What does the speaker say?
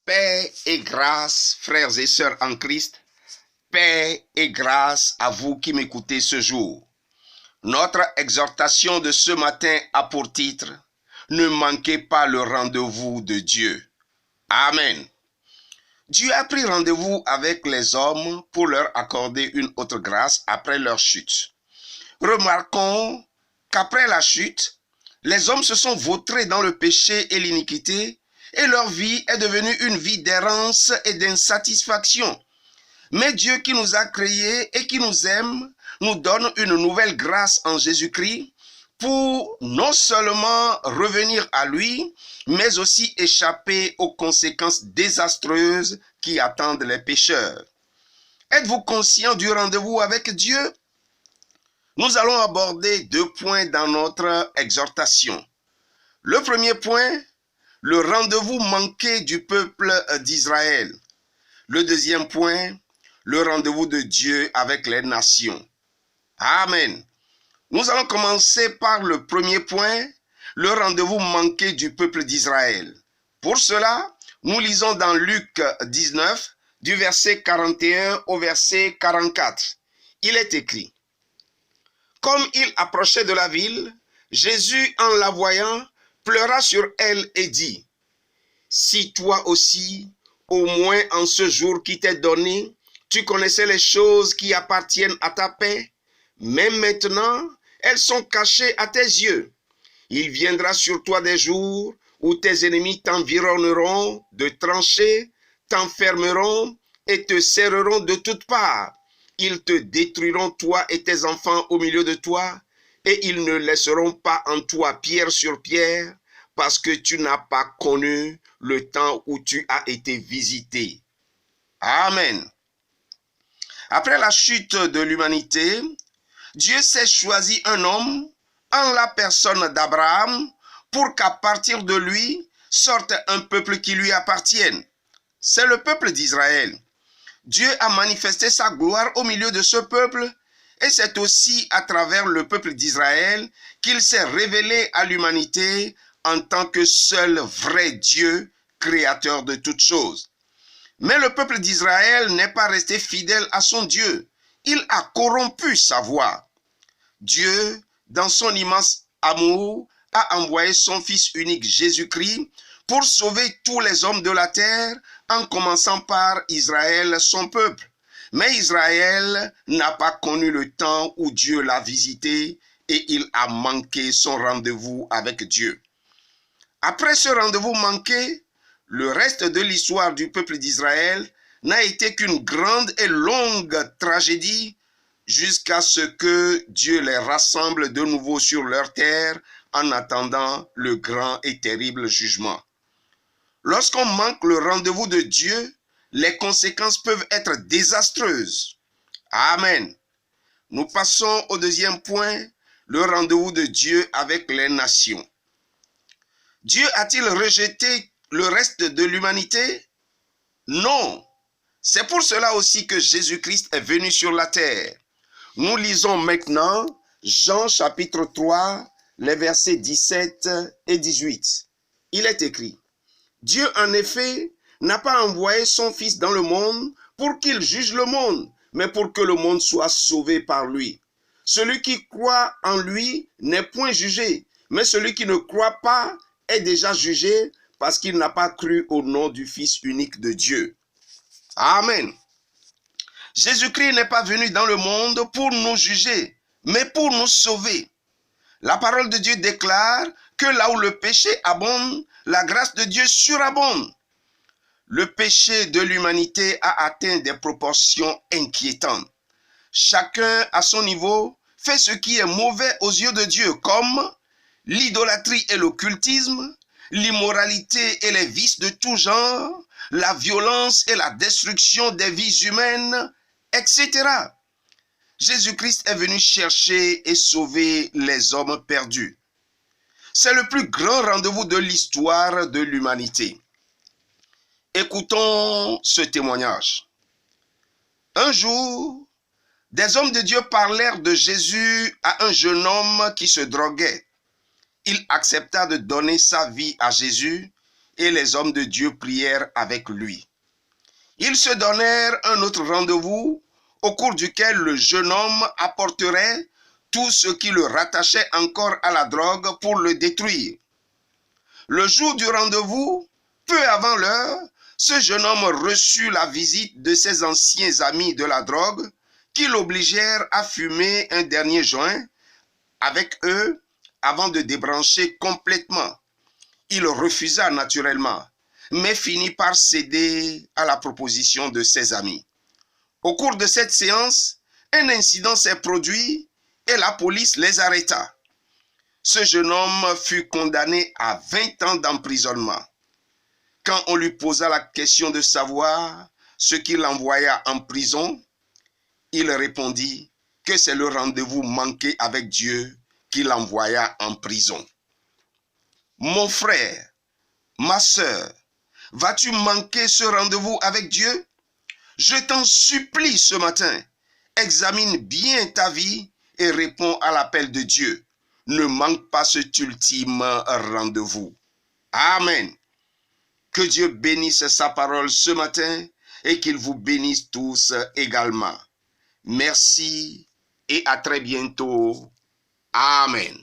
Paix et grâce, frères et sœurs en Christ, paix et grâce à vous qui m'écoutez ce jour. Notre exhortation de ce matin a pour titre « Ne manquez pas le rendez-vous de Dieu ». Amen. Dieu a pris rendez-vous avec les hommes pour leur accorder une autre grâce après leur chute. Remarquons qu'après la chute, les hommes se sont vautrés dans le péché et l'iniquité et leur vie est devenue une vie d'errance et d'insatisfaction. Mais Dieu qui nous a créés et qui nous aime nous donne une nouvelle grâce en Jésus-Christ pour non seulement revenir à lui, mais aussi échapper aux conséquences désastreuses qui attendent les pécheurs. Êtes-vous conscient du rendez-vous avec Dieu? Nous allons aborder 2 points dans notre exhortation. Le premier point, le rendez-vous manqué du peuple d'Israël. Le deuxième point, le rendez-vous de Dieu avec les nations. Amen. Nous allons commencer par le premier point, le rendez-vous manqué du peuple d'Israël. Pour cela, nous lisons dans Luc 19, du verset 41 au verset 44. Il est écrit: Comme il approchait de la ville, Jésus, en la voyant, pleura sur elle et dit: Si toi aussi, au moins en ce jour qui t'est donné, tu connaissais les choses qui appartiennent à ta paix, mais maintenant, elles sont cachées à tes yeux. Il viendra sur toi des jours où tes ennemis t'environneront de tranchées, t'enfermeront et te serreront de toutes parts. Ils te détruiront, toi et tes enfants au milieu de toi, et ils ne laisseront pas en toi pierre sur pierre, parce que tu n'as pas connu le temps où tu as été visité. Amen. Après la chute de l'humanité, Dieu s'est choisi un homme en la personne d'Abraham pour qu'à partir de lui sorte un peuple qui lui appartienne. C'est le peuple d'Israël. Dieu a manifesté sa gloire au milieu de ce peuple et c'est aussi à travers le peuple d'Israël qu'il s'est révélé à l'humanité en tant que seul vrai Dieu, créateur de toutes choses. Mais le peuple d'Israël n'est pas resté fidèle à son Dieu. Il a corrompu sa voix. Dieu, dans son immense amour, a envoyé son Fils unique Jésus-Christ pour sauver tous les hommes de la terre, en commençant par Israël, son peuple. Mais Israël n'a pas connu le temps où Dieu l'a visité et il a manqué son rendez-vous avec Dieu. Après ce rendez-vous manqué, le reste de l'histoire du peuple d'Israël n'a été qu'une grande et longue tragédie jusqu'à ce que Dieu les rassemble de nouveau sur leur terre en attendant le grand et terrible jugement. Lorsqu'on manque le rendez-vous de Dieu, les conséquences peuvent être désastreuses. Amen. Nous passons au deuxième point, le rendez-vous de Dieu avec les nations. Dieu a-t-il rejeté le reste de l'humanité? Non. C'est pour cela aussi que Jésus-Christ est venu sur la terre. Nous lisons maintenant Jean chapitre 3, les versets 17 et 18. Il est écrit: Dieu en effet n'a pas envoyé son Fils dans le monde pour qu'il juge le monde, mais pour que le monde soit sauvé par lui. Celui qui croit en lui n'est point jugé, mais celui qui ne croit pas est déjà jugé parce qu'il n'a pas cru au nom du Fils unique de Dieu. Amen. Jésus-Christ n'est pas venu dans le monde pour nous juger, mais pour nous sauver. La parole de Dieu déclare que là où le péché abonde, la grâce de Dieu surabonde. Le péché de l'humanité a atteint des proportions inquiétantes. Chacun à son niveau fait ce qui est mauvais aux yeux de Dieu, comme l'idolâtrie et l'occultisme, l'immoralité et les vices de tout genre, la violence et la destruction des vies humaines, etc. Jésus-Christ est venu chercher et sauver les hommes perdus. C'est le plus grand rendez-vous de l'histoire de l'humanité. Écoutons ce témoignage. Un jour, des hommes de Dieu parlèrent de Jésus à un jeune homme qui se droguait. Il accepta de donner sa vie à Jésus. et les hommes de Dieu prièrent avec lui. Ils se donnèrent un autre rendez-vous au cours duquel le jeune homme apporterait tout ce qui le rattachait encore à la drogue pour le détruire. Le jour du rendez-vous, peu avant l'heure, ce jeune homme reçut la visite de ses anciens amis de la drogue qui l'obligèrent à fumer un dernier joint avec eux avant de débrancher complètement. Il refusa naturellement, mais finit par céder à la proposition de ses amis. Au cours de cette séance, un incident s'est produit et la police les arrêta. Ce jeune homme fut condamné à 20 ans d'emprisonnement. Quand on lui posa la question de savoir ce qui l'envoya en prison, il répondit que c'est le rendez-vous manqué avec Dieu qui l'envoya en prison. Mon frère, ma sœur, vas-tu manquer ce rendez-vous avec Dieu? Je t'en supplie ce matin, examine bien ta vie et réponds à l'appel de Dieu. Ne manque pas cet ultime rendez-vous. Amen. Que Dieu bénisse sa parole ce matin et qu'il vous bénisse tous également. Merci et à très bientôt. Amen.